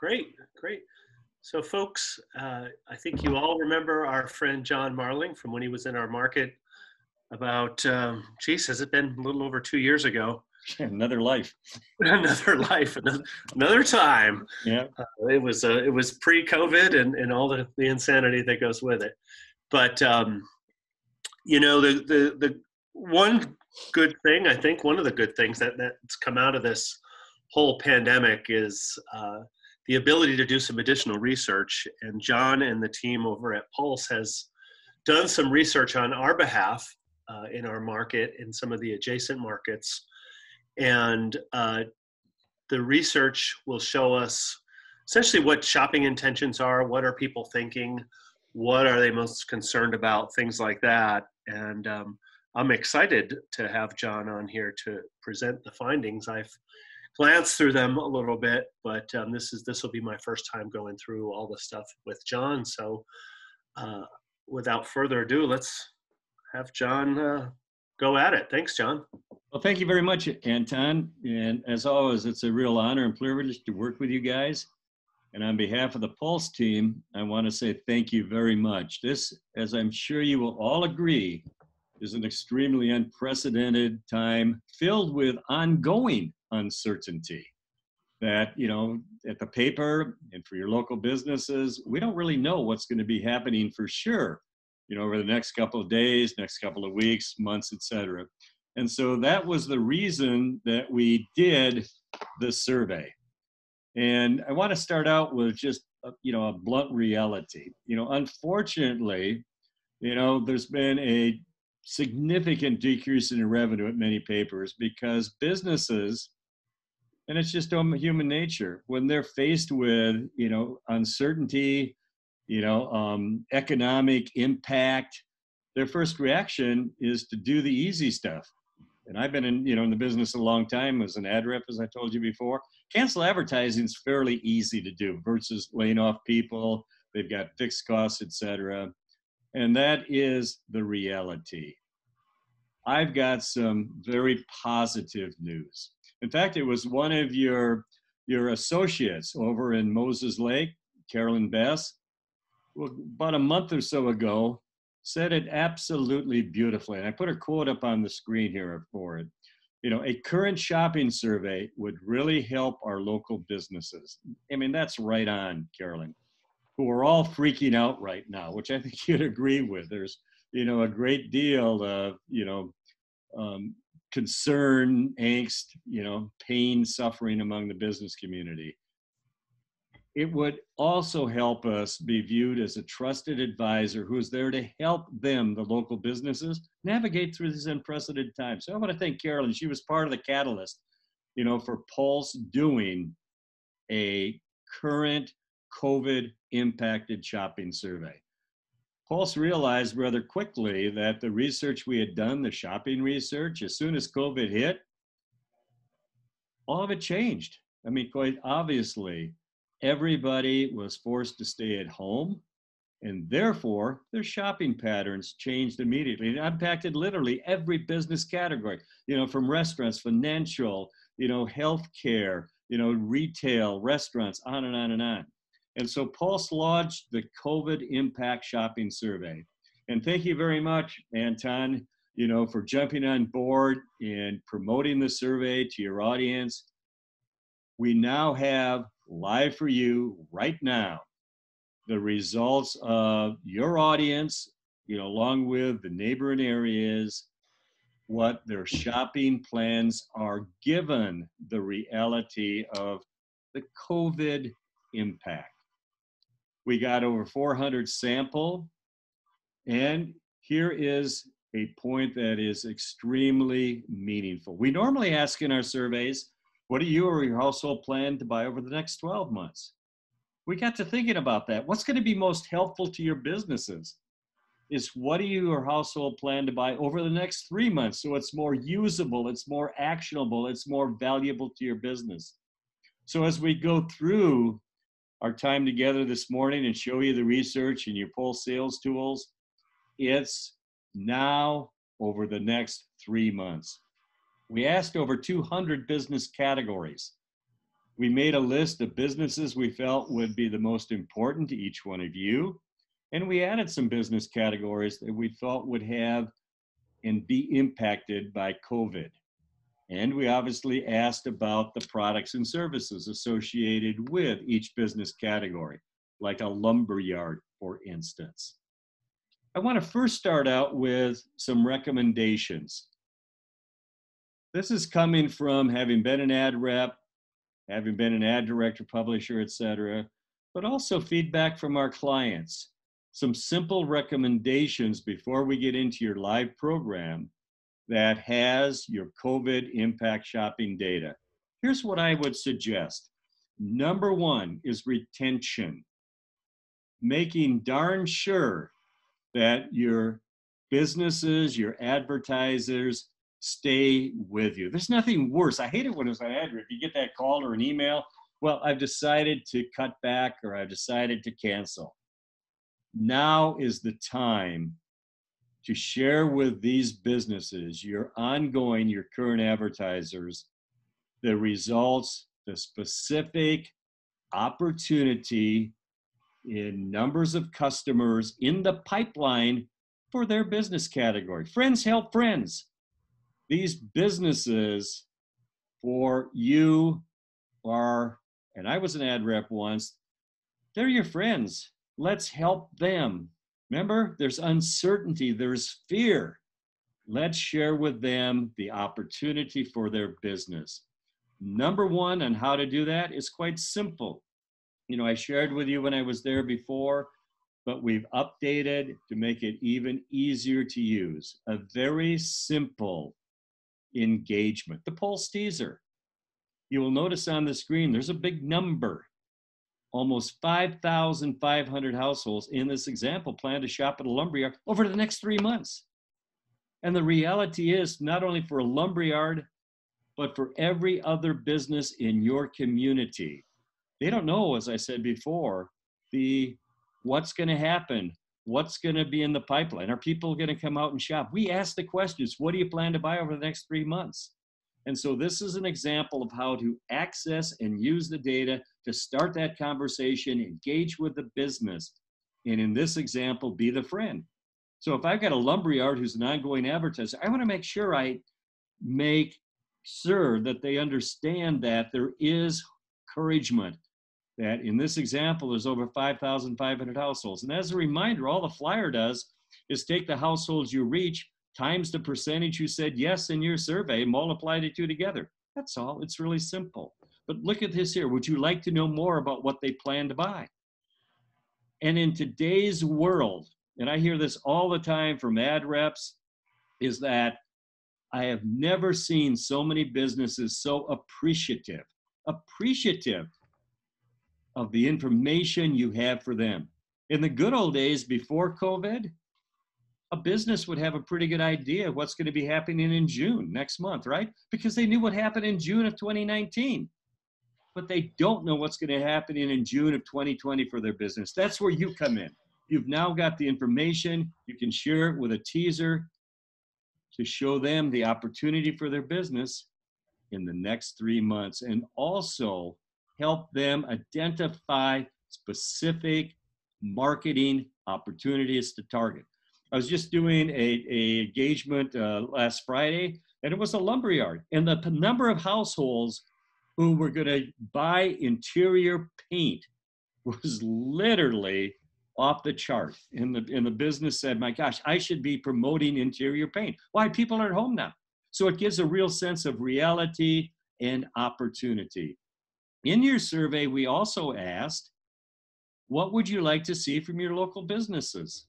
Great, great. So, folks, I think you all remember our friend John Marling from when he was in our market about, geez, has it been a little over 2 years ago? Another life. Another life, another time. Yeah. It was pre-COVID and all the insanity that goes with it. But the one good thing, I think one of the good things that's come out of this whole pandemic is the ability to do some additional research. And John and the team over at Pulse has done some research on our behalf in our market, in some of the adjacent markets. And the research will show us essentially what shopping intentions are, what are people thinking, what are they most concerned about, things like that. And I'm excited to have John on here to present the findings. I've glanced through them a little bit, but this will be my first time going through all the stuff with John. So without further ado, let's have John go at it. Thanks, John. Well, thank you very much, Anton. And as always, it's a real honor and privilege to work with you guys. And on behalf of the Pulse team, I want to say thank you very much. This, as I'm sure you will all agree, is an extremely unprecedented time filled with ongoing uncertainty that, at the paper and for your local businesses, we don't really know what's going to be happening for sure, over the next couple of days, next couple of weeks, months, etc. And so that was the reason that we did the survey. And I want to start out with just, a blunt reality. Unfortunately, there's been a significant decrease in revenue at many papers because businesses, and it's just human nature, when they're faced with, uncertainty, economic impact, their first reaction is to do the easy stuff. And I've been in the business a long time as an ad rep, as I told you before. Cancel advertising is fairly easy to do versus laying off people. They've got fixed costs, etc. And that is the reality. I've got some very positive news. In fact, it was one of your associates over in Moses Lake, Carolyn Bess, about a month or so ago, said it absolutely beautifully. And I put a quote up on the screen here for it. A current shopping survey would really help our local businesses. I mean, that's right on, Carolyn, who are all freaking out right now, which I think you'd agree with. There's, a great deal of, concern, angst, pain, suffering among the business community. It would also help us be viewed as a trusted advisor who's there to help them, the local businesses, navigate through these unprecedented times. So I want to thank Carolyn. She was part of the catalyst, for Pulse doing a current COVID impacted shopping survey. Pulse realized rather quickly that the research we had done, the shopping research, as soon as COVID hit, all of it changed. I mean, quite obviously, everybody was forced to stay at home, and therefore their shopping patterns changed immediately. It impacted literally every business category, from restaurants, financial, healthcare, retail, restaurants, on and on and on. And so Pulse launched the COVID Impact Shopping Survey. And thank you very much, Anton, for jumping on board and promoting the survey to your audience. We now have live for you right now the results of your audience, along with the neighboring areas, what their shopping plans are given the reality of the COVID impact. We got over 400 sample, and here is a point that is extremely meaningful. We normally ask in our surveys, what do you or your household plan to buy over the next 12 months? We got to thinking about that. What's going to be most helpful to your businesses is what do you or household plan to buy over the next 3 months, so it's more usable, it's more actionable, it's more valuable to your business. So as we go through our time together this morning and show you the research and your Pulse sales tools, it's now over the next 3 months. We asked over 200 business categories. We made a list of businesses we felt would be the most important to each one of you. And we added some business categories that we thought would have and be impacted by COVID. And we obviously asked about the products and services associated with each business category, like a lumber yard, for instance. I want to first start out with some recommendations. This is coming from having been an ad rep, having been an ad director, publisher, etc., but also feedback from our clients. Some simple recommendations before we get into your live program that has your COVID impact shopping data. Here's what I would suggest. Number one is retention. Making darn sure that your businesses, your advertisers stay with you. There's nothing worse. I hate it when it's an ad rep. You get that call or an email. Well, I've decided to cut back or I've decided to cancel. Now is the time to share with these businesses, your ongoing, your current advertisers, the results, the specific opportunity in numbers of customers in the pipeline for their business category. Friends help friends. These businesses for you are, and I was an ad rep once, they're your friends. Let's help them. Remember, there's uncertainty, there's fear. Let's share with them the opportunity for their business. Number one on how to do that is quite simple. You know, I shared with you when I was there before, but we've updated to make it even easier to use. A very simple engagement, the Pulse teaser. You will notice on the screen, there's a big number. Almost 5,500 households in this example plan to shop at a lumberyard over the next 3 months. And the reality is not only for a lumberyard, but for every other business in your community. They don't know, as I said before, what's going to happen, what's going to be in the pipeline. Are people going to come out and shop? We ask the questions, what do you plan to buy over the next 3 months? And so this is an example of how to access and use the data to start that conversation, engage with the business, and in this example, be the friend. So if I've got a lumberyard who's an ongoing advertiser, I want to make sure I make sure that they understand that there is encouragement, that in this example, there's over 5,500 households. And as a reminder, all the flyer does is take the households you reach times the percentage who said yes in your survey, multiply the two together. That's all. It's really simple. But look at this here. Would you like to know more about what they plan to buy? And in today's world, and I hear this all the time from ad reps, is that I have never seen so many businesses so appreciative of the information you have for them. In the good old days before COVID, a business would have a pretty good idea of what's going to be happening in June next month, right? Because they knew what happened in June of 2019. But they don't know what's going to happen in June of 2020 for their business. That's where you come in. You've now got the information. You can share it with a teaser to show them the opportunity for their business in the next 3 months, and also help them identify specific marketing opportunities to target. I was just doing a engagement last Friday, and it was a lumberyard. And the number of households who were going to buy interior paint was literally off the chart. And the business said, my gosh, I should be promoting interior paint. Why? People are at home now. So it gives a real sense of reality and opportunity. In your survey, we also asked, what would you like to see from your local businesses?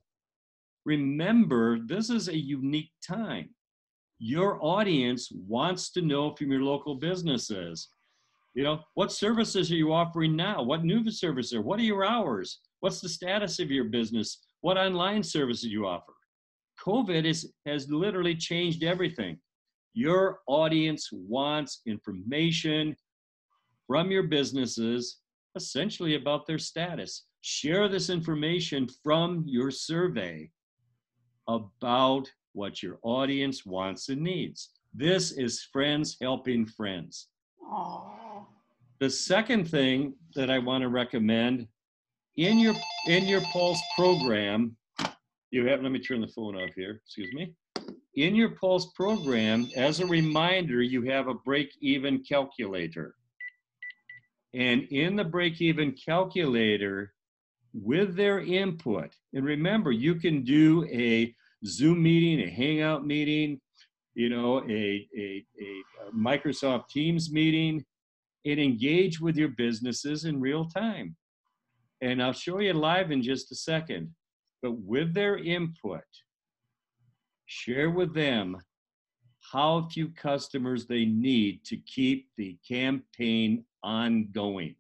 Remember, this is a unique time. Your audience wants to know from your local businesses, what services are you offering now? What new services? What are your hours? What's the status of your business? What online services you offer? COVID has literally changed everything. Your audience wants information from your businesses, essentially about their status. Share this information from your survey about what your audience wants and needs. This is friends helping friends. Aww. The second thing that I want to recommend in your Pulse program, you have, let me turn the phone off here, excuse me. In your Pulse program, as a reminder, you have a break-even calculator. And in the break-even calculator, with their input, and remember, you can do a Zoom meeting, a Hangout meeting, you know, a Microsoft Teams meeting, and engage with your businesses in real time. And I'll show you live in just a second. But with their input, share with them how few customers they need to keep the campaign ongoing.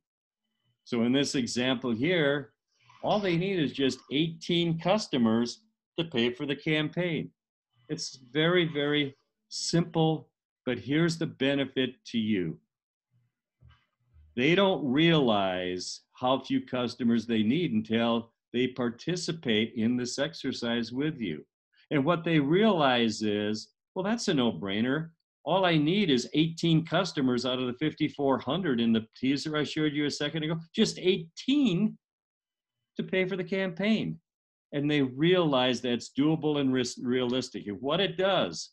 So in this example here, all they need is just 18 customers to pay for the campaign. It's very, very simple, but here's the benefit to you. They don't realize how few customers they need until they participate in this exercise with you. And what they realize is, well, that's a no-brainer. All I need is 18 customers out of the 5,400 in the teaser I showed you a second ago, just 18 to pay for the campaign. And they realize that's doable and realistic. And what it does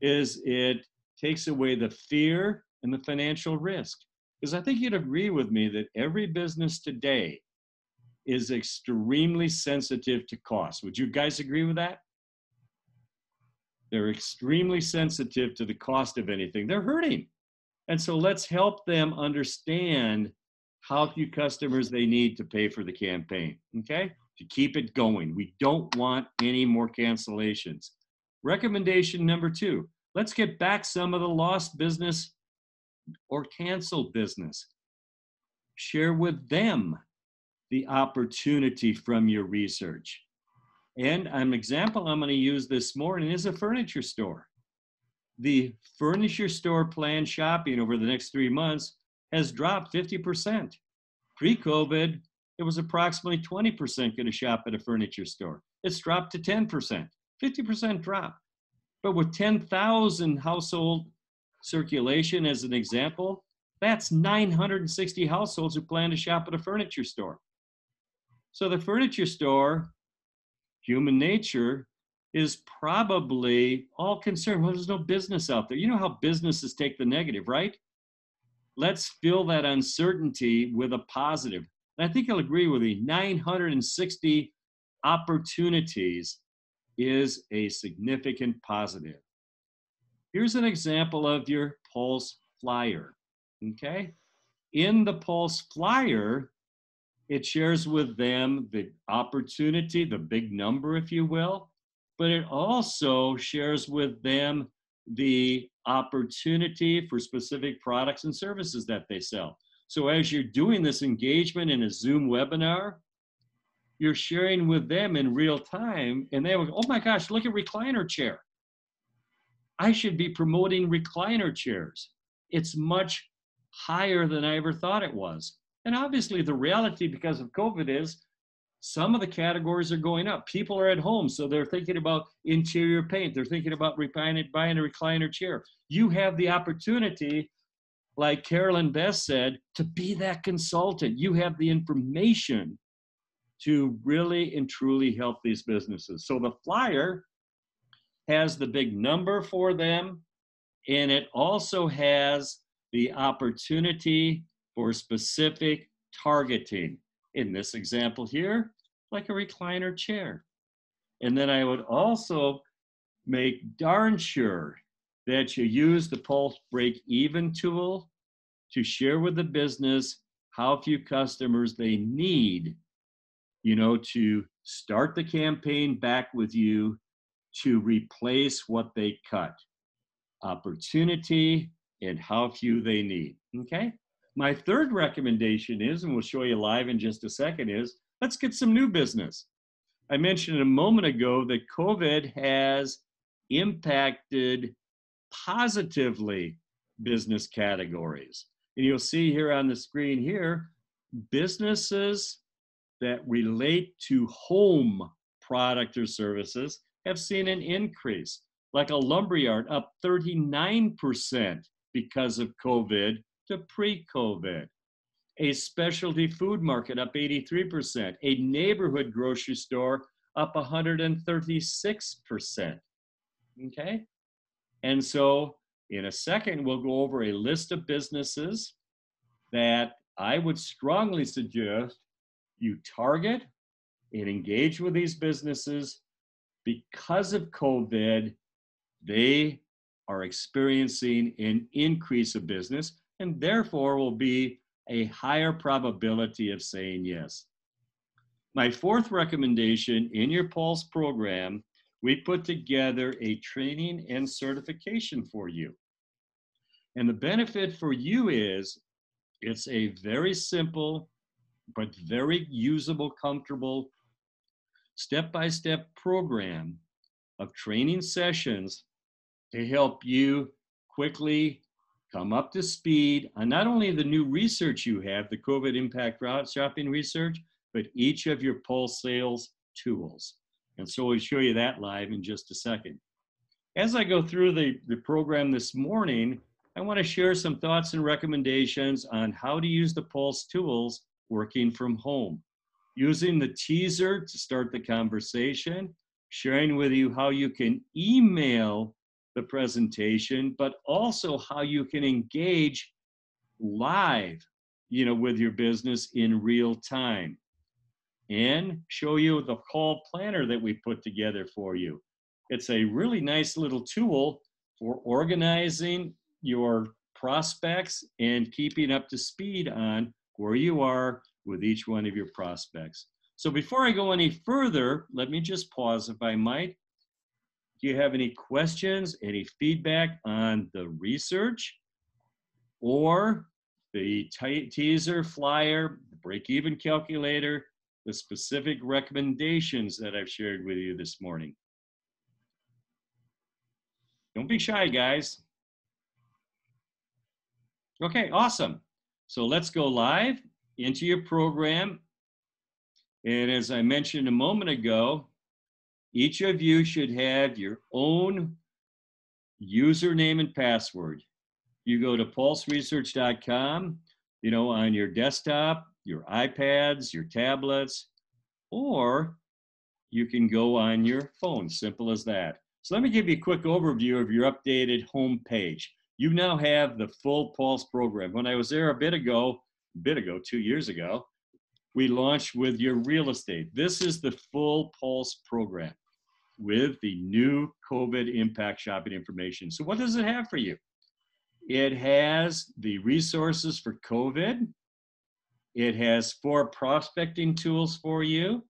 is it takes away the fear and the financial risk. Because I think you'd agree with me that every business today is extremely sensitive to cost. Would you guys agree with that? They're extremely sensitive to the cost of anything. They're hurting. And so let's help them understand how few customers they need to pay for the campaign, okay? To keep it going. We don't want any more cancellations. Recommendation number 2, let's get back some of the lost business or canceled business. Share with them the opportunity from your research. And an example I'm going to use this morning is a furniture store. The furniture store planned shopping over the next 3 months has dropped 50%. Pre-COVID, it was approximately 20% going to shop at a furniture store. It's dropped to 10%, 50% drop. But with 10,000 household circulation as an example, that's 960 households who plan to shop at a furniture store. So the furniture store, human nature, is probably all concerned. Well, there's no business out there. You know how businesses take the negative, right? Let's fill that uncertainty with a positive. And I think you'll agree with me, 960 opportunities is a significant positive. Here's an example of your Pulse flyer, okay? In the Pulse flyer, it shares with them the opportunity, the big number, if you will, but it also shares with them the opportunity for specific products and services that they sell. So as you're doing this engagement in a Zoom webinar, you're sharing with them in real time, and they will go, oh my gosh, look at recliner chair. I should be promoting recliner chairs. It's much higher than I ever thought it was. And obviously the reality because of COVID is some of the categories are going up. People are at home, so they're thinking about interior paint. They're thinking about buying a recliner chair. You have the opportunity, like Carolyn Best said, to be that consultant. You have the information to really and truly help these businesses. So the flyer has the big number for them, and it also has the opportunity for specific targeting. In this example here, like a recliner chair. And then I would also make darn sure that you use the Pulse break-even tool to share with the business how few customers they need, you know, to start the campaign back with you to replace what they cut. Opportunity and how few they need, okay? My third recommendation is, and we'll show you live in just a second, is let's get some new business. I mentioned a moment ago that COVID has impacted positively business categories. And you'll see here on the screen here, businesses that relate to home product or services have seen an increase, like a lumberyard up 39% because of COVID to pre-COVID. A specialty food market up 83%. A neighborhood grocery store up 136%. Okay? And so in a second, we'll go over a list of businesses that I would strongly suggest you target and engage with these businesses. Because of COVID, they are experiencing an increase of business and therefore will be a higher probability of saying yes. My fourth recommendation in your Pulse program, we put together a training and certification for you. And the benefit for you is it's a very simple but very usable, comfortable, step-by-step program of training sessions to help you quickly come up to speed on not only the new research you have, the COVID impact route shopping research, but each of your Pulse sales tools. And so we'll show you that live in just a second. As I go through the program this morning, I want to share some thoughts and recommendations on how to use the Pulse tools working from home. Using the teaser to start the conversation, sharing with you how you can email the presentation, but also how you can engage live, with your business in real time, and show you the call planner that we put together for you. It's a really nice little tool for organizing your prospects and keeping up to speed on where you are with each one of your prospects. So before I go any further, let me just pause if I might. Do you have any questions, any feedback on the research or the teaser flyer, the break-even calculator, the specific recommendations that I've shared with you this morning? Don't be shy, guys. Okay, awesome. So let's go live into your program. And as I mentioned a moment ago, each of you should have your own username and password. You go to pulseresearch.com, on your desktop, your iPads, your tablets, or you can go on your phone, simple as that. So let me give you a quick overview of your updated home page. You now have the full Pulse program. When I was there a bit ago, 2 years ago, we launched with your real estate. This is the full Pulse program with the new COVID impact shopping information. So what does it have for you? It has the resources for COVID. It has 4 prospecting tools for you.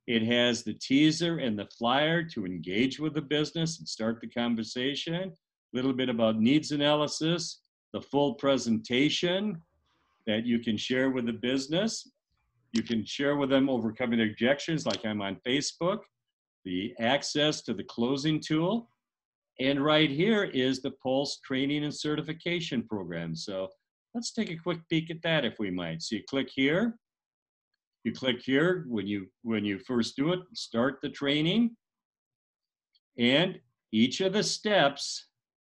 It has the teaser and the flyer to engage with the business and start the conversation. A little bit about needs analysis, the full presentation that you can share with the business. You can share with them overcoming objections, like I'm on Facebook, the access to the closing tool. And right here is the Pulse training and certification program. So let's take a quick peek at that if we might. So you click here. You click here when you first do it, start the training. And each of the steps,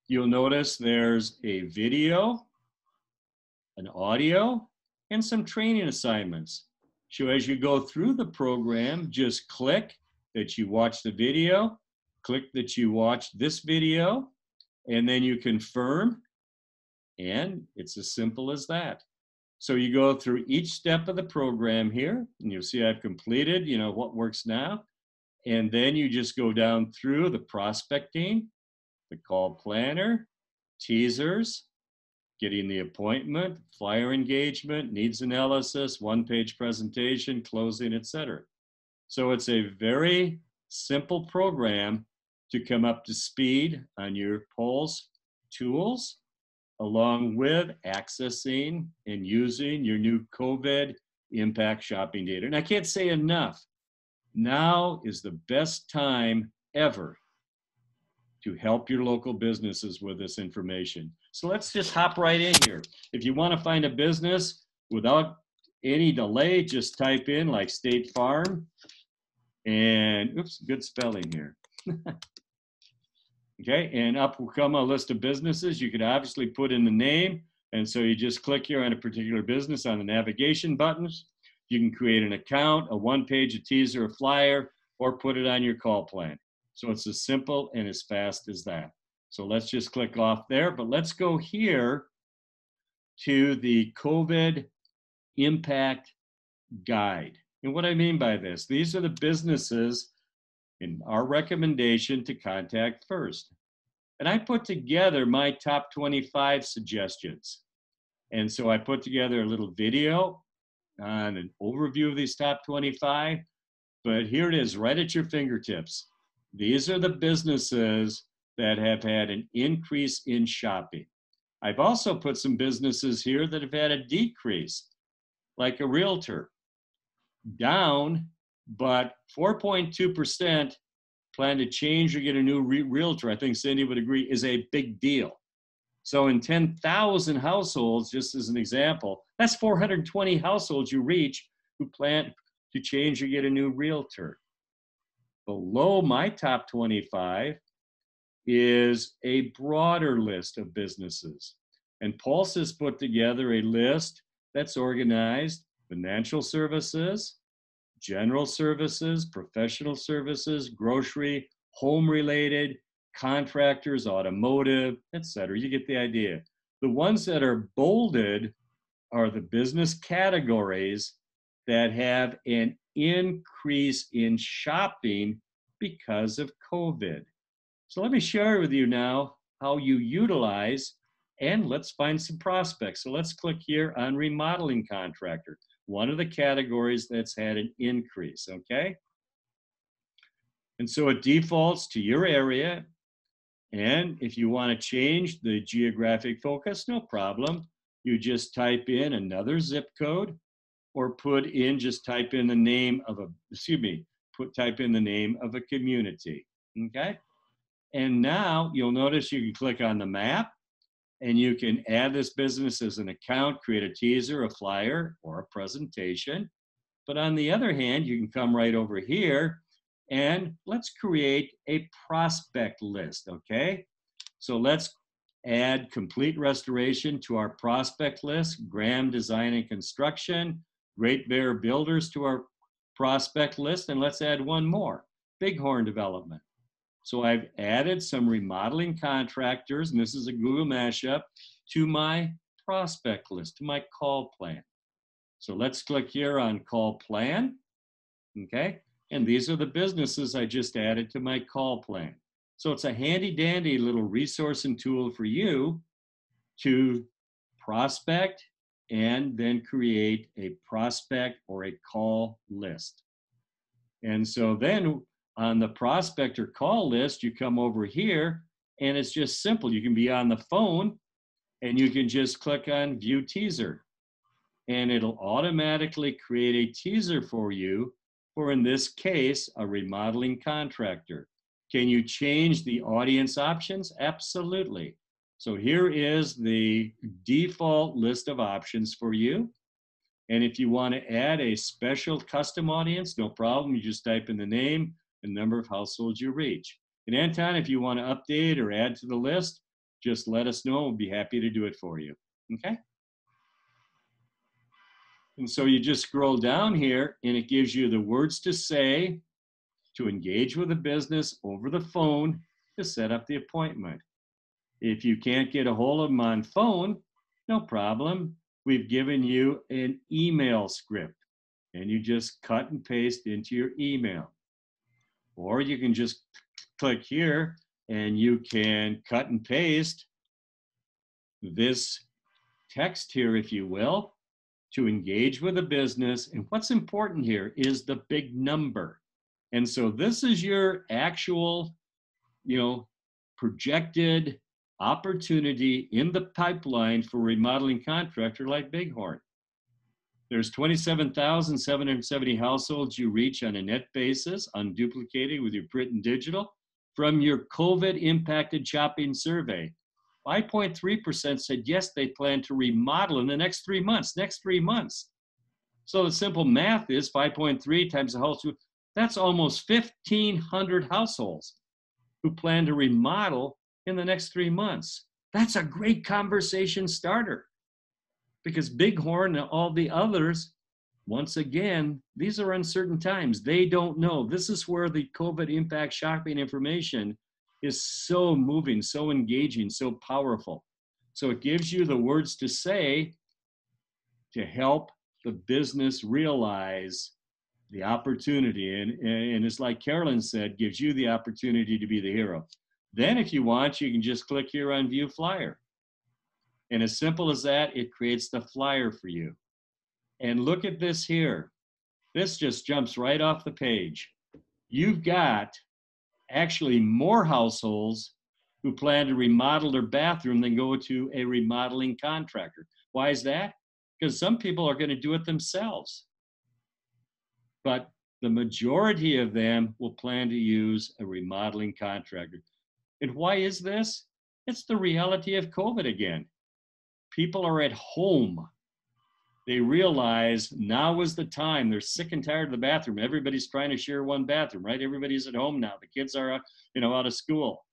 you'll notice there's a video, an audio, and some training assignments. So as you go through the program, just click that you watch the video, click that you watch this video, and then you confirm, and it's as simple as that. So you go through each step of the program here, and you'll see I've completed, what works now. And then you just go down through the prospecting, the call planner, teasers, getting the appointment, flyer engagement, needs analysis, one-page presentation, closing, etc. So it's a very simple program to come up to speed on your Pulse tools, along with accessing and using your new COVID impact shopping data. And I can't say enough, now is the best time ever to help your local businesses with this information. So let's just hop right in here. If you want to find a business without any delay, just type in like State Farm and, oops, good spelling here. Okay, and up will come a list of businesses. You could obviously put in the name And so you just click here on a particular business on the navigation buttons. You can create an account, a one-page, a teaser, a flyer, or put it on your call plan. So it's as simple and as fast as that. So let's just click off there, but let's go here to the COVID impact guide. And what I mean by this, these are the businesses in our recommendation to contact first. And I put together my top 25 suggestions. And so I put together a little video on an overview of these top 25, but here it is right at your fingertips. These are the businesses that have had an increase in shopping. I've also put some businesses here that have had a decrease, like a realtor, down, but 4.2% plan to change or get a new realtor. I think Cindy would agree is a big deal. So in 10,000 households, just as an example, that's 420 households you reach who plan to change or get a new realtor. Below my top 25 is a broader list of businesses. And Pulse has put together a list that's organized: financial services, general services, professional services, grocery, home-related, contractors, automotive, etc. You get the idea. The ones that are bolded are the business categories that have an increase in shopping because of COVID. So let me share with you now how you utilize, and let's find some prospects. So let's click here on remodeling contractor, one of the categories that's had an increase, okay? And so it defaults to your area. And if you want to change the geographic focus, no problem. You just type in another zip code, or just type in the name of type in the name of a community, okay? And now you'll notice you can click on the map and you can add this business as an account, create a teaser, a flyer, or a presentation. But on the other hand, you can come right over here and let's create a prospect list, okay? So let's add complete restoration to our prospect list, Graham Design and Construction, Great Bear Builders to our prospect list, and let's add one more, Bighorn Development. So I've added some remodeling contractors, and this is a Google mashup, to my prospect list, to my call plan. So let's click here on call plan, okay? And these are the businesses I just added to my call plan. So it's a handy dandy little resource and tool for you to prospect and then create a prospect or a call list. And so then on the prospect or call list, you come over here and it's just simple. You can be on the phone and you can just click on view teaser and it'll automatically create a teaser for you for, in this case, a remodeling contractor. Can you change the audience options? Absolutely. So here is the default list of options for you. And if you want to add a special custom audience, no problem. You just type in the name and number of households you reach. And Anton, if you want to update or add to the list, just let us know. We'll be happy to do it for you. Okay? And so you just scroll down here and it gives you the words to say to engage with a business over the phone to set up the appointment. If you can't get a hold of them on phone, no problem. We've given you an email script and you just cut and paste into your email. Or you can just click here and you can cut and paste this text here, if you will, to engage with a business. And what's important here is the big number. And so this is your actual, projected opportunity in the pipeline for remodeling contractor like Bighorn. There's 27,770 households you reach on a net basis, unduplicated with your print and digital, from your COVID impacted shopping survey. 5.3% said yes, they plan to remodel in the next 3 months, So the simple math is 5.3 times the household, that's almost 1,500 households who plan to remodel in the next 3 months. That's a great conversation starter. because Bighorn and all the others, once again, these are uncertain times. They don't know. This is where the COVID impact shopping information is so moving, so engaging, so powerful. So it gives you the words to say to help the business realize the opportunity. And it's like Carolyn said, gives you the opportunity to be the hero. Then if you want, you can just click here on View Flyer. And as simple as that, it creates the flyer for you. And look at this here. This just jumps right off the page. You've got actually more households who plan to remodel their bathroom than go to a remodeling contractor. Why is that? Because some people are going to do it themselves. But the majority of them will plan to use a remodeling contractor. And why is this? It's the reality of COVID again. People are at home. They realize now is the time. They're sick and tired of the bathroom. Everybody's trying to share one bathroom, right? Everybody's at home now. The kids are, out of school.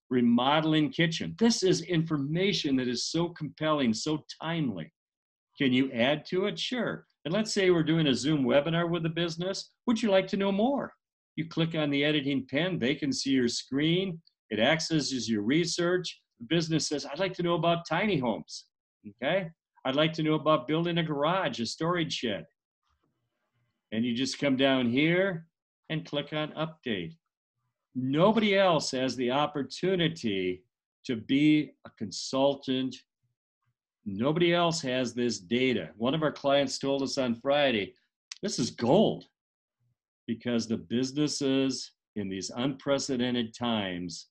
Remodeling kitchen. This is information that is so compelling, so timely. Can you add to it? Sure. And let's say we're doing a Zoom webinar with a business. Would you like to know more? You click on the editing pen. They can see your screen. It accesses your research. The business says, I'd like to know about tiny homes. Okay. I'd like to know about building a garage, a storage shed. And you just come down here and click on update. Nobody else has the opportunity to be a consultant. Nobody else has this data. One of our clients told us on Friday, this is gold, because the businesses in these unprecedented times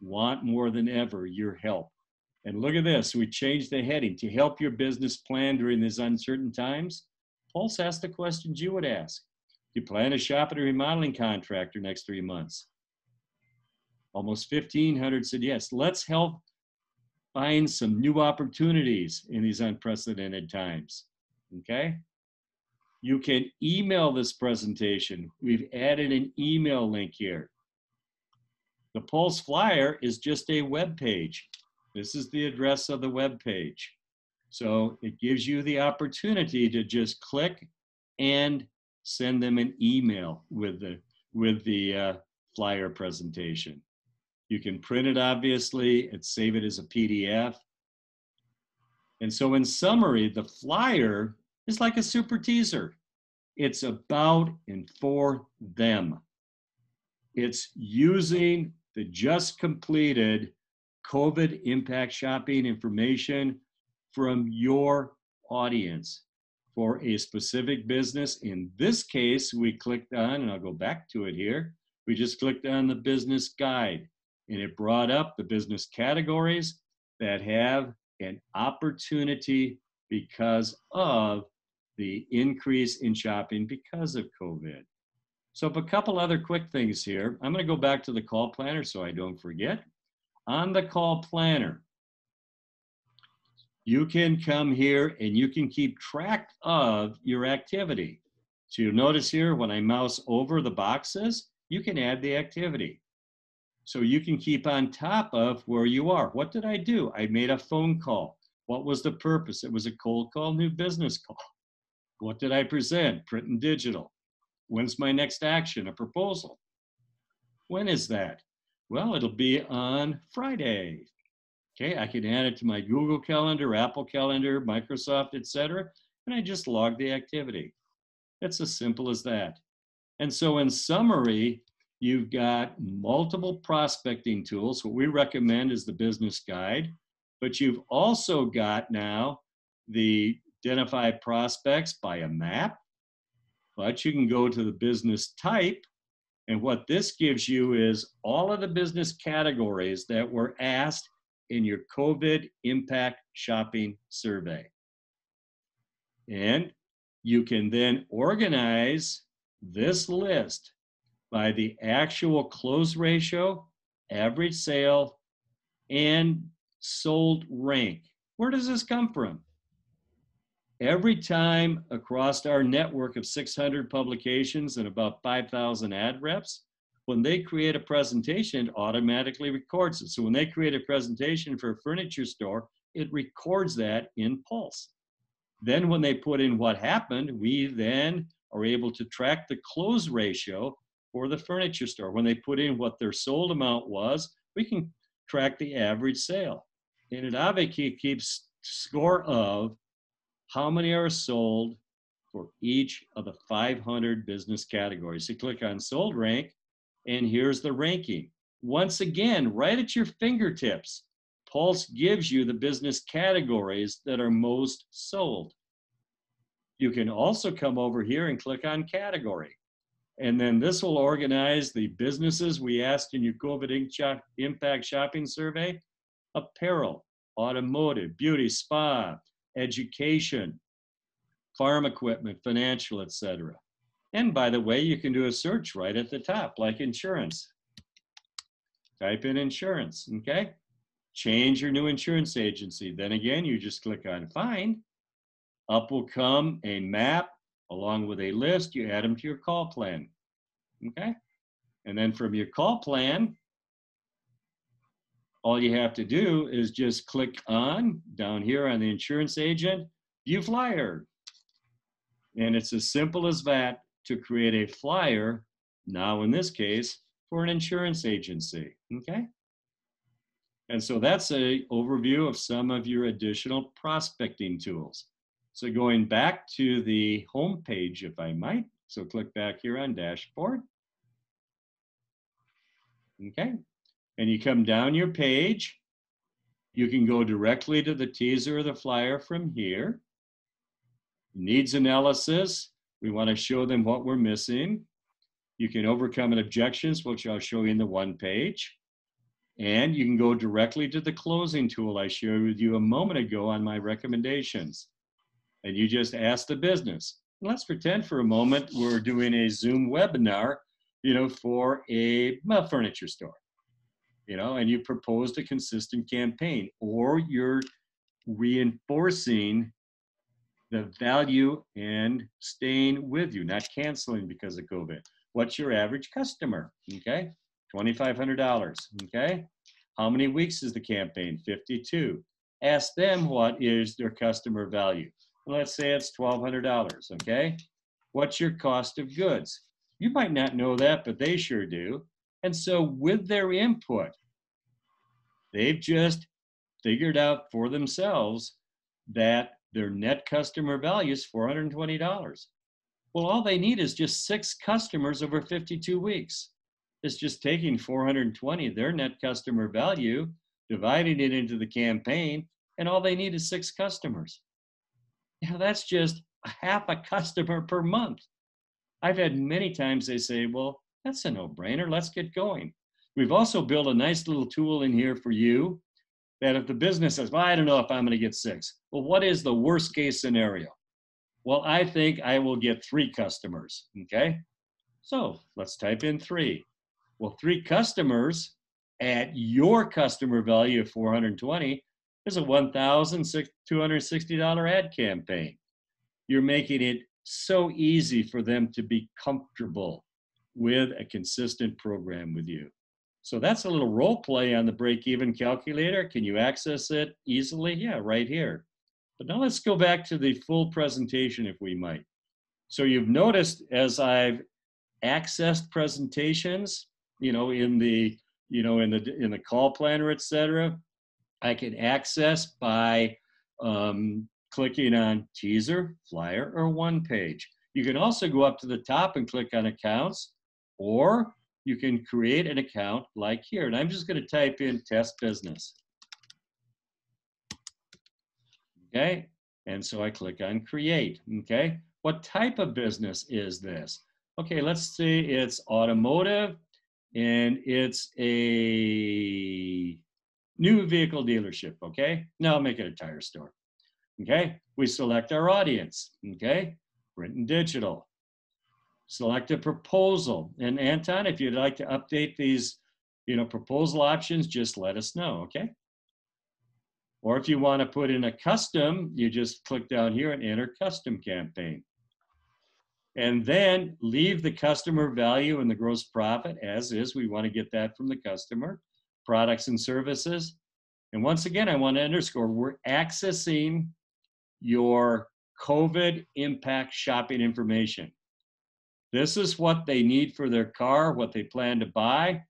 want more than ever your help. And look at this, we changed the heading to help your business plan during these uncertain times. Pulse asked the questions you would ask. Do you plan to shop at a remodeling contractor next 3 months? Almost 1,500 said yes. Let's help find some new opportunities in these unprecedented times, okay? You can email this presentation. We've added an email link here. The Pulse Flyer is just a web page. This is the address of the web page. So it gives you the opportunity to just click and send them an email with the flyer presentation. You can print it, obviously, and save it as a PDF. And so in summary, the flyer is like a super teaser. It's about and for them. It's using the just completed COVID impact shopping information from your audience for a specific business. In this case, we clicked on, and I'll go back to it here, we just clicked on the business guide, and it brought up the business categories that have an opportunity because of the increase in shopping because of COVID. So a couple other quick things here. I'm going to go back to the call planner so I don't forget. On the call planner, you can come here and you can keep track of your activity. So you'll notice here when I mouse over the boxes, you can add the activity. So you can keep on top of where you are. What did I do? I made a phone call. What was the purpose? It was a cold call, new business call. What did I present? Print and digital. When's my next action? A proposal. When is that? Well, it'll be on Friday. Okay, I can add it to my Google Calendar, Apple Calendar, Microsoft, etc., and I just log the activity. It's as simple as that. And so in summary, you've got multiple prospecting tools. What we recommend is the business guide, but you've also got now the identify prospects by a map, but you can go to the business type. And what this gives you is all of the business categories that were asked in your COVID impact shopping survey. And you can then organize this list by the actual close ratio, average sale, and sold rank. Where does this come from? Every time across our network of 600 publications and about 5,000 ad reps, when they create a presentation, it automatically records it. So when they create a presentation for a furniture store, it records that in Pulse. Then when they put in what happened, we then are able to track the close ratio for the furniture store. When they put in what their sold amount was, we can track the average sale. And it obviously keeps score of how many are sold for each of the 500 business categories. So click on sold rank, and here's the ranking. Once again, right at your fingertips, Pulse gives you the business categories that are most sold. You can also come over here and click on category. And then this will organize the businesses we asked in your COVID impact shopping survey: apparel, automotive, beauty, spa, education, farm equipment, financial, etc. And by the way, you can do a search right at the top, like insurance. Type in insurance, okay? Change your new insurance agency. Then again, you just click on find. Up will come a map along with a list. You add them to your call plan, okay? And then from your call plan, all you have to do is just click on, down here on the insurance agent, view flyer. And it's as simple as that to create a flyer, now in this case, for an insurance agency, okay? And so that's an overview of some of your additional prospecting tools. So going back to the home page, if I might, so click back here on dashboard, okay? And you come down your page, you can go directly to the teaser or the flyer from here. Needs analysis, we want to show them what we're missing. You can overcome objections, which I'll show you in the one page. And you can go directly to the closing tool I shared with you a moment ago on my recommendations. And you just ask the business. Let's pretend for a moment we're doing a Zoom webinar, for a furniture store, and you proposed a consistent campaign, or you're reinforcing the value and staying with you, not canceling because of COVID. What's your average customer? Okay, $2,500. Okay, how many weeks is the campaign? 52. Ask them what is their customer value. Let's say it's $1,200. Okay, what's your cost of goods? You might not know that, but they sure do. And so with their input, they've just figured out for themselves that their net customer value is $420. Well, all they need is just 6 customers over 52 weeks. It's just taking 420, their net customer value, dividing it into the campaign, and all they need is 6 customers. That's just a half a customer per month. I've had many times they say, well, that's a no-brainer, let's get going. We've also built a nice little tool in here for you that if the business says, well, I don't know if I'm going to get 6. Well, what is the worst case scenario? Well, I think I will get 3 customers, okay? So let's type in 3. Well, 3 customers at your customer value of 420 is a $1,260 ad campaign. You're making it so easy for them to be comfortable with a consistent program with you. So that's a little role play on the break-even calculator. Can you access it easily? Yeah, right here. But now let's go back to the full presentation if we might. So you've noticed as I've accessed presentations, in the call planner, etc., I can access by clicking on teaser, flyer, or one page. You can also go up to the top and click on accounts, or you can create an account like here. And I'm just going to type in test business. Okay, and so I click on create. Okay, what type of business is this? Okay, let's see, it's automotive, and it's a new vehicle dealership. Okay, now I'll make it a tire store. Okay, we select our audience. Okay, print and digital. Select a proposal. And Anton, if you'd like to update these, proposal options, just let us know. Okay. Or if you want to put in a custom, you just click down here and enter custom campaign. And then leave the customer value and the gross profit as is. We want to get that from the customer. Products and services. And once again, I want to underscore, we're accessing your COVID impact shopping information. This is what they need for their car, what they plan to buy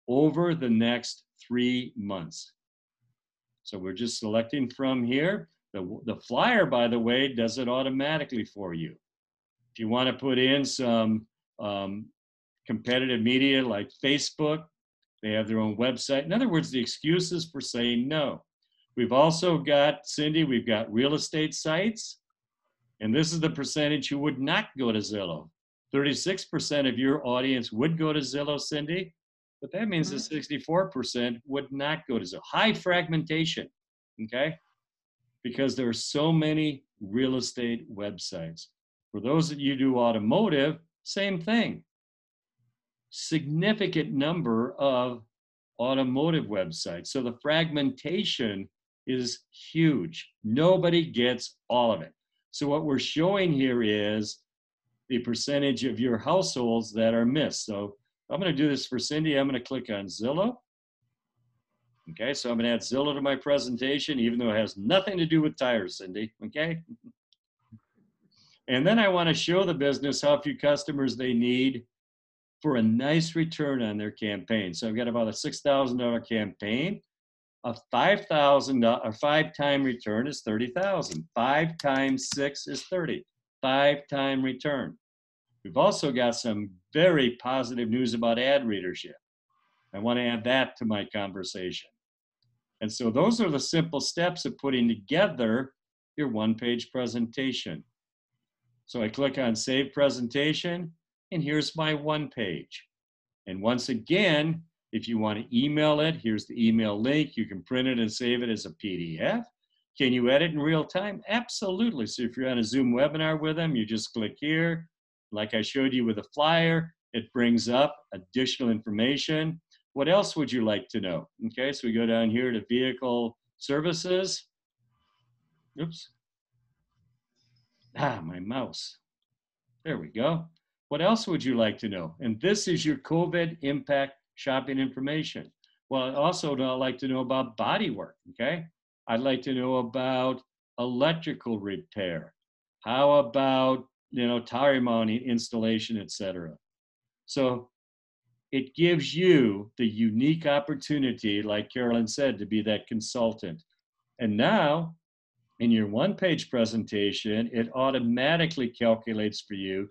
over the next 3 months. So we're just selecting from here. The flyer, by the way, does it automatically for you. If you want to put in some competitive media like Facebook, they have their own website. In other words, the excuses for saying no. We've also got, Cindy, we've got real estate sites. And this is the percentage who would not go to Zillow. 36% of your audience would go to Zillow, Cindy, but that means that 64% would not go to Zillow. High fragmentation, okay? Because there are so many real estate websites. For those that you do automotive, same thing. Significant number of automotive websites. So the fragmentation is huge. Nobody gets all of it. So what we're showing here is the percentage of your households that are missed. So I'm going to do this for Cindy. I'm going to click on Zillow. Okay, so I'm going to add Zillow to my presentation, even though it has nothing to do with tires, Cindy. Okay. And then I want to show the business how few customers they need for a nice return on their campaign. So I've got about a $6,000 campaign. A $5,000 or 5-time return is $30,000. 5 times 6 is 30. 5-time return. We've also got some very positive news about ad readership. I want to add that to my conversation. And so those are the simple steps of putting together your one-page presentation. So I click on Save Presentation, and here's my one page. And once again, if you want to email it, here's the email link. You can print it and save it as a PDF. Can you edit in real time? Absolutely. So if you're on a Zoom webinar with them, you just click here. Like I showed you with a flyer, it brings up additional information. What else would you like to know? Okay, so we go down here to Vehicle Services. Oops. My mouse. There we go. What else would you like to know? And this is your COVID impact shopping information. Well, I'd also like to know about bodywork, okay? I'd like to know about electrical repair. How about, tire mounting, installation, etc. So it gives you the unique opportunity, like Carolyn said, to be that consultant. And now, in your one-page presentation, it automatically calculates for you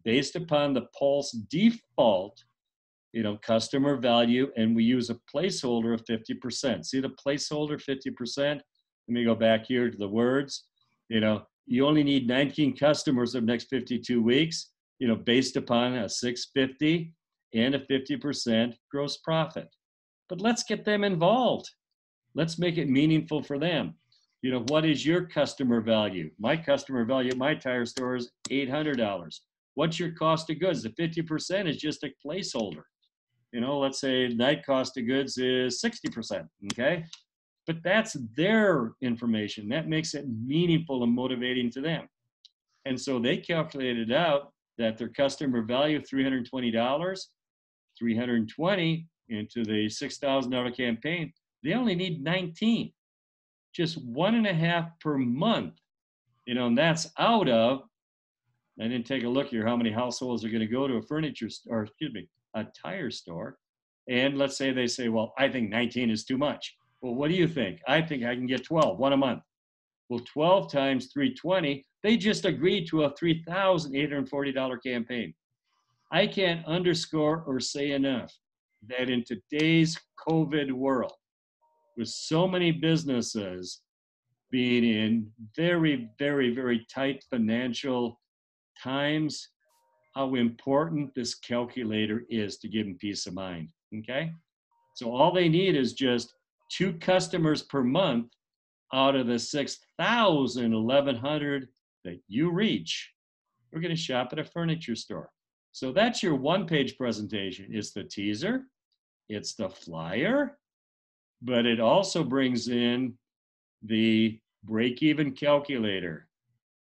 based upon the Pulse default, customer value, and we use a placeholder of 50%. See the placeholder 50%? Let me go back here to the words. You only need 19 customers over the next 52 weeks, based upon a 650 and a 50% gross profit. But let's get them involved. Let's make it meaningful for them. What is your customer value? My customer value at my tire store is $800. What's your cost of goods? The 50% is just a placeholder. Let's say night cost of goods is 60%, okay? But that's their information. That makes it meaningful and motivating to them. And so they calculated out that their customer value, $320, 320 into the $6,000 campaign, they only need 19, just 1.5 per month, and that's out of, I didn't take a look here how many households are going to go to a tire store. And let's say they say, well, I think 19 is too much. Well, what do you think? I think I can get 12, one a month. Well, 12 times 320, they just agreed to a $3,840 campaign. I can't underscore or say enough that in today's COVID world, with so many businesses being in very, very, very tight financial times, how important this calculator is to give them peace of mind, okay? So all they need is just 2 customers per month out of the 6,000, 1,100 that you reach. We're gonna shop at a furniture store. So that's your one-page presentation. It's the teaser, it's the flyer, but it also brings in the break-even calculator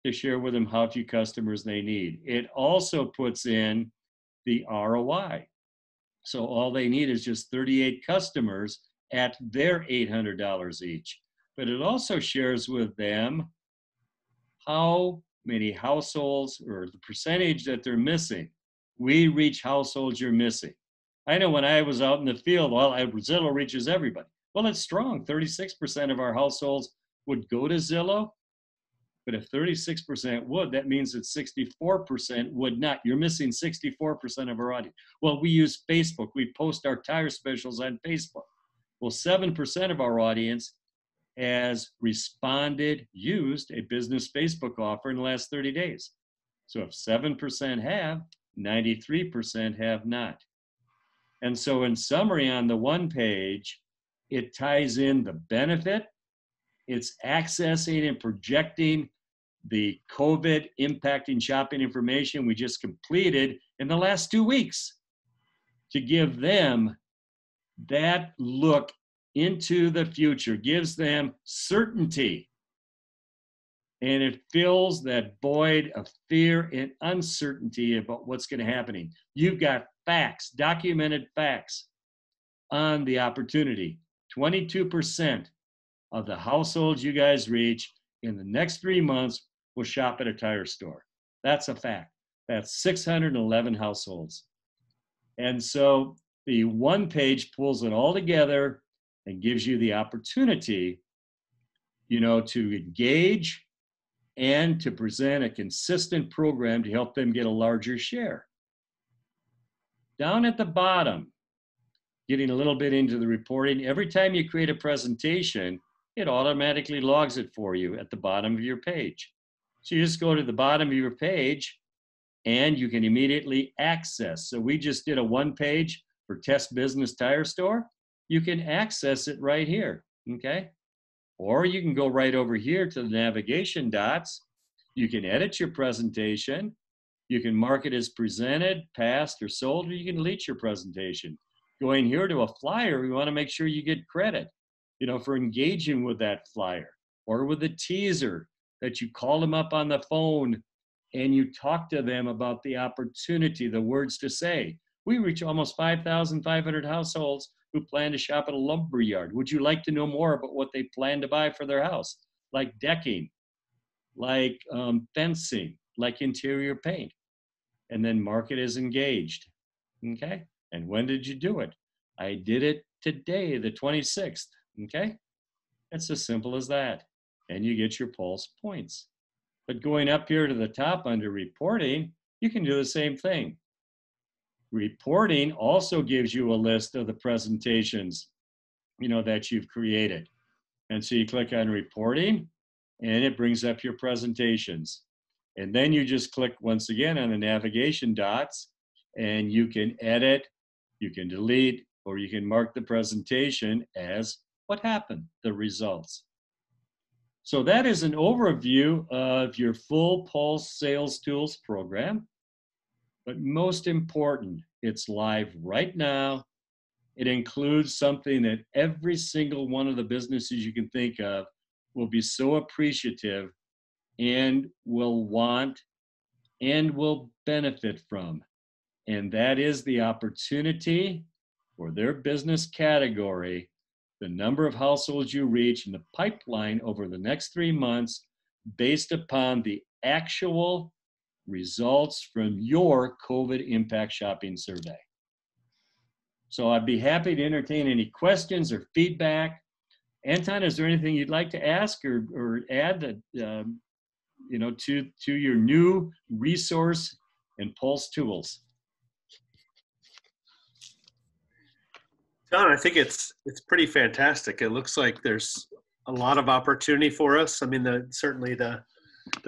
to share with them how few customers they need. It also puts in the ROI. So all they need is just 38 customers at their $800 each. But it also shares with them how many households or the percentage that they're missing. We reach households you're missing. I know when I was out in the field, well, Zillow reaches everybody. Well, it's strong. 36% of our households would go to Zillow. But if 36% would, that means that 64% would not. You're missing 64% of our audience. Well, we use Facebook. We post our tire specials on Facebook. Well, 7% of our audience has responded, used a business Facebook offer in the last 30 days. So if 7% have, 93% have not. And so in summary, on the one page, it ties in the benefit. It's accessing and projecting the COVID impacting shopping information we just completed in the last 2 weeks to give them that look into the future, gives them certainty. And it fills that void of fear and uncertainty about what's going to happen. You've got facts, documented facts on the opportunity. 22% of the households you guys reach in the next 3 months will shop at a tire store. That's a fact. That's 611 households. And so the one page pulls it all together and gives you the opportunity, to engage and to present a consistent program to help them get a larger share. Down at the bottom, getting a little bit into the reporting, every time you create a presentation, it automatically logs it for you at the bottom of your page. So you just go to the bottom of your page and you can immediately access. So we just did a one page for Test Business Tire Store. You can access it right here, okay? Or you can go right over here to the navigation dots. You can edit your presentation. You can mark it as presented, passed, or sold, or you can delete your presentation. Going here to a flyer, we want to make sure you get credit, for engaging with that flyer, or with a teaser that you call them up on the phone and you talk to them about the opportunity, the words to say. We reach almost 5,500 households who plan to shop at a lumber yard. Would you like to know more about what they plan to buy for their house? Like decking, like fencing, like interior paint. And then mark it as engaged, okay? And when did you do it? I did it today, the 26th, okay? It's as simple as that. And you get your Pulse points. But going up here to the top under reporting, you can do the same thing. Reporting also gives you a list of the presentations, that you've created. And so you click on reporting and it brings up your presentations. And then you just click once again on the navigation dots and you can edit, you can delete, or you can mark the presentation as what happened, the results. So that is an overview of your full Pulse Sales Tools program. But most important, it's live right now. It includes something that every single one of the businesses you can think of will be so appreciative and will want and will benefit from. And that is the opportunity for their business category, the number of households you reach in the pipeline over the next 3 months based upon the actual results from your COVID impact shopping survey. So I'd be happy to entertain any questions or feedback. Anton, is there anything you'd like to ask or add that, to your new resource and Pulse tools? John, I think it's pretty fantastic. It looks like there's a lot of opportunity for us. I mean, certainly the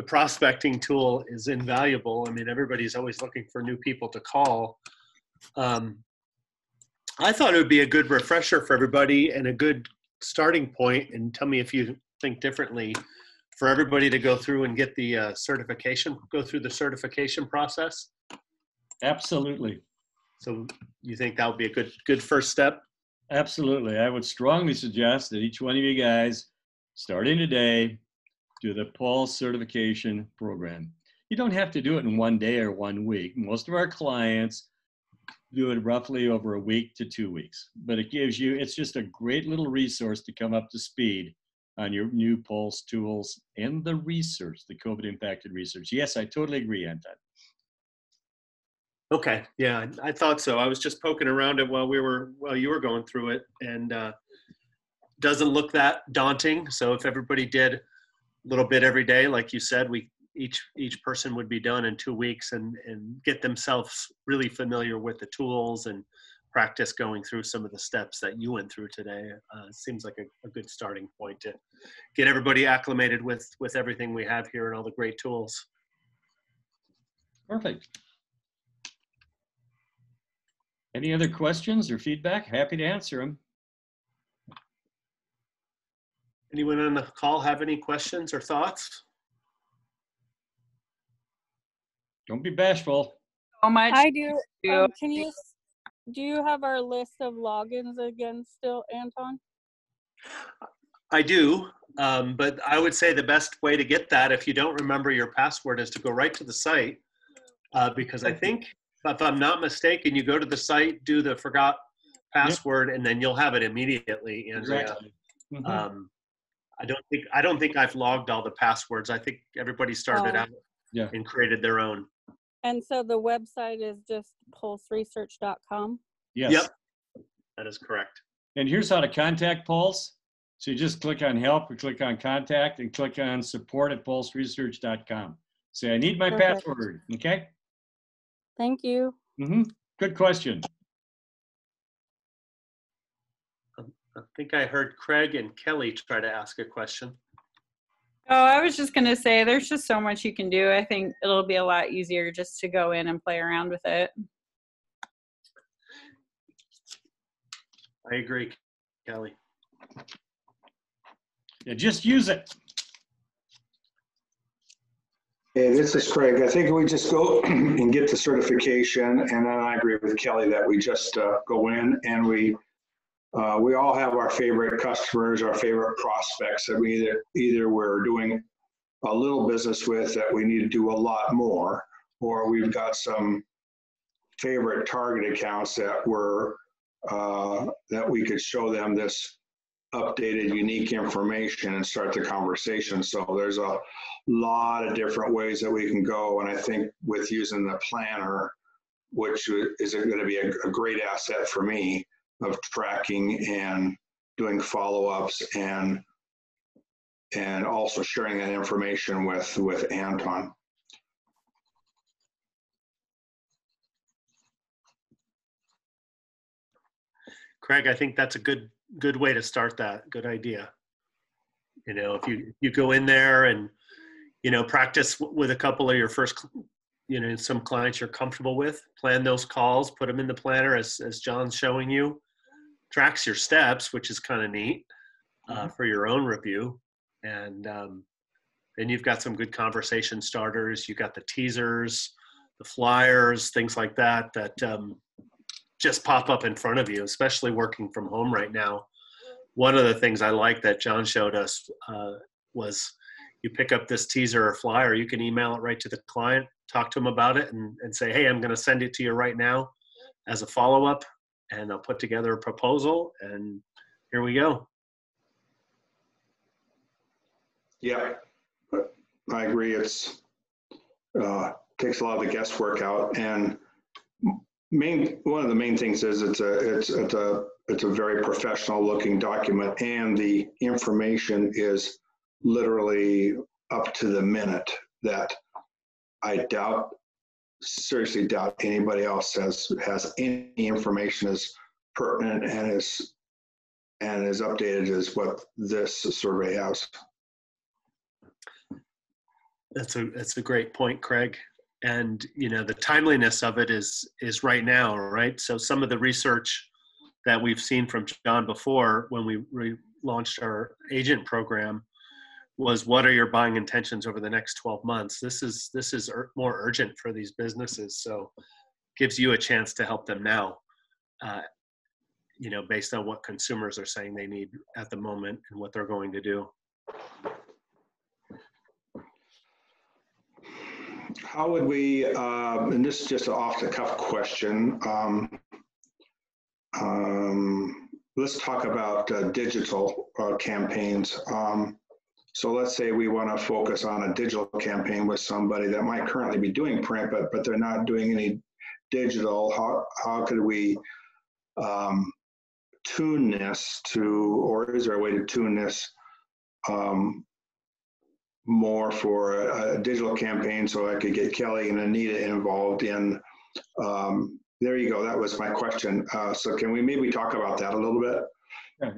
prospecting tool is invaluable. I mean, everybody's always looking for new people to call. I thought it would be a good refresher for everybody and a good starting point, and tell me if you think differently, for everybody to go through and get the certification, go through the certification process. Absolutely. So you think that would be a good first step? Absolutely. I would strongly suggest that each one of you guys, starting today, do the Pulse certification program. You don't have to do it in 1 day or 1 week. Most of our clients do it roughly over a week to 2 weeks, but it's just a great little resource to come up to speed on your new Pulse tools and the research, the COVID impacted research. Yes, I totally agree, Anton. Okay, yeah, I thought so. I was just poking around it while you were going through it, and doesn't look that daunting. So if everybody did a little bit every day, like you said, each person would be done in 2 weeks and get themselves really familiar with the tools and practice going through some of the steps that you went through today. Seems like a good starting point to get everybody acclimated with everything we have here and all the great tools. Perfect. Any other questions or feedback? Happy to answer them. Anyone on the call have any questions or thoughts? Don't be bashful. So much. I do. Do you have our list of logins again still, Anton? I do, but I would say the best way to get that, if you don't remember your password, is to go right to the site, because I think, if I'm not mistaken, you go to the site, do the forgot password, and then you'll have it immediately, Andrea. Exactly. Mm-hmm. I don't think I've logged all the passwords. I think everybody started out and created their own. And so the website is just pulseresearch.com? Yes. Yep, that is correct. And here's how to contact Pulse. So you just click on help or click on contact and click on support at pulseresearch.com. Say, I need my password, okay? Thank you. Mm-hmm. Good question. I think I heard Craig and Kelly try to ask a question. Oh, I was just going to say, there's just so much you can do. I think it'll be a lot easier just to go in and play around with it. I agree, Kelly. Yeah, just use it. Hey, this is Craig. I think we just go and get the certification, and then I agree with Kelly that we just go in and we all have our favorite customers, our favorite prospects that we either we're doing a little business with that we need to do a lot more, or we've got some favorite target accounts that that we could show them this updated, unique information and start the conversation. So there's a lot of different ways that we can go. And I think with using the planner, which is going to be a great asset for me of tracking and doing follow-ups and also sharing that information with Anton. Craig, I think that's a good way to start that. Good idea. You know, if you go in there and, you know, practice with a couple of your first, you know, some clients you're comfortable with, plan those calls, put them in the planner as John's showing you, tracks your steps, which is kind of neat for your own review. And then you've got some good conversation starters. You got the teasers, the flyers, things like that, just pop up in front of you, especially working from home right now. One of the things I like that John showed us was you pick up this teaser or flyer, you can email it right to the client, talk to them about it and say, hey, I'm going to send it to you right now as a follow-up, and I'll put together a proposal, and here we go. Yeah, I agree. It's takes a lot of the guesswork out, and one of the main things is it's a very professional looking document, and the information is literally up to the minute that I seriously doubt anybody else has any information as pertinent and as updated as what this survey has. That's a great point, Craig. And, you know, the timeliness of it is right now, right? So some of the research that we've seen from John before when we launched our agent program was, what are your buying intentions over the next 12 months? This is more urgent for these businesses. So gives you a chance to help them now, you know, based on what consumers are saying they need at the moment and what they're going to do. How would we, and this is just an off the cuff question, let's talk about digital campaigns. So let's say we want to focus on a digital campaign with somebody that might currently be doing print, but they're not doing any digital. How could we tune this to, or is there a way to tune this more for a digital campaign so I could get Kelly and Anita involved in? There you go. That was my question. So can we maybe talk about that a little bit? Yeah,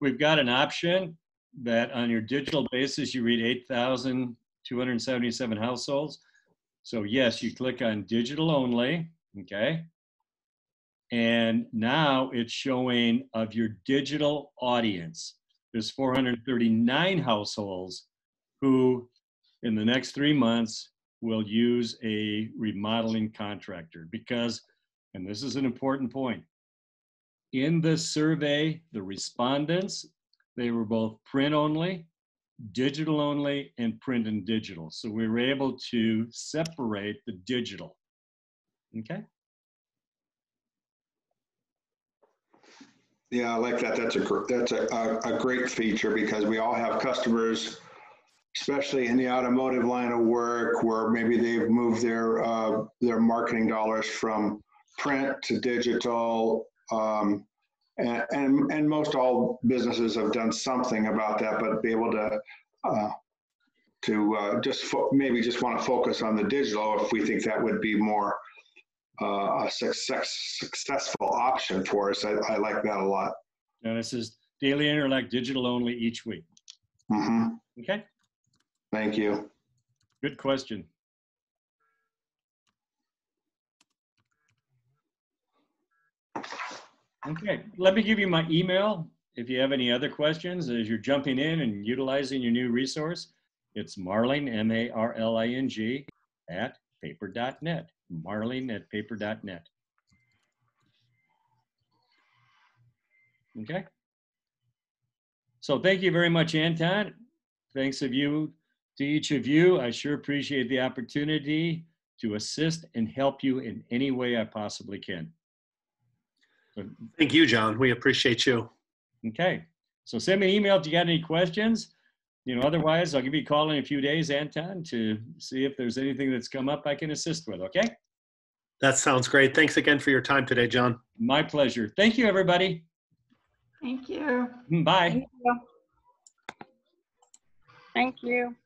we've got an option that on your digital basis, you read 8,277 households. So yes, you click on digital only, okay? And now it's showing of your digital audience. There's 439 households who in the next 3 months will use a remodeling contractor because, and this is an important point, in this survey, the respondents, they were both print only, digital only, and print and digital. So we were able to separate the digital, okay? Yeah, I like that. That's a great feature because we all have customers, especially in the automotive line of work, where maybe they've moved their marketing dollars from print to digital. And most all businesses have done something about that, but be able to maybe just want to focus on the digital if we think that would be more a successful option for us. I like that a lot. Now this is daily interact digital only each week. Mm-hmm. Okay. Thank you. Good question. Okay, let me give you my email. If you have any other questions as you're jumping in and utilizing your new resource, it's Marling, M-A-R-L-I-N-G, at paper.net. Marling at paper.net. Okay. So thank you very much, Anton. Thanks to each of you. I sure appreciate the opportunity to assist and help you in any way I possibly can. Thank you, John. We appreciate you. Okay. So send me an email if you got any questions. Otherwise, I'll give you a call in a few days, Anton, to see if there's anything that's come up I can assist with, okay? That sounds great. Thanks again for your time today, John. My pleasure. Thank you, everybody. Thank you. Bye. Thank you. Thank you.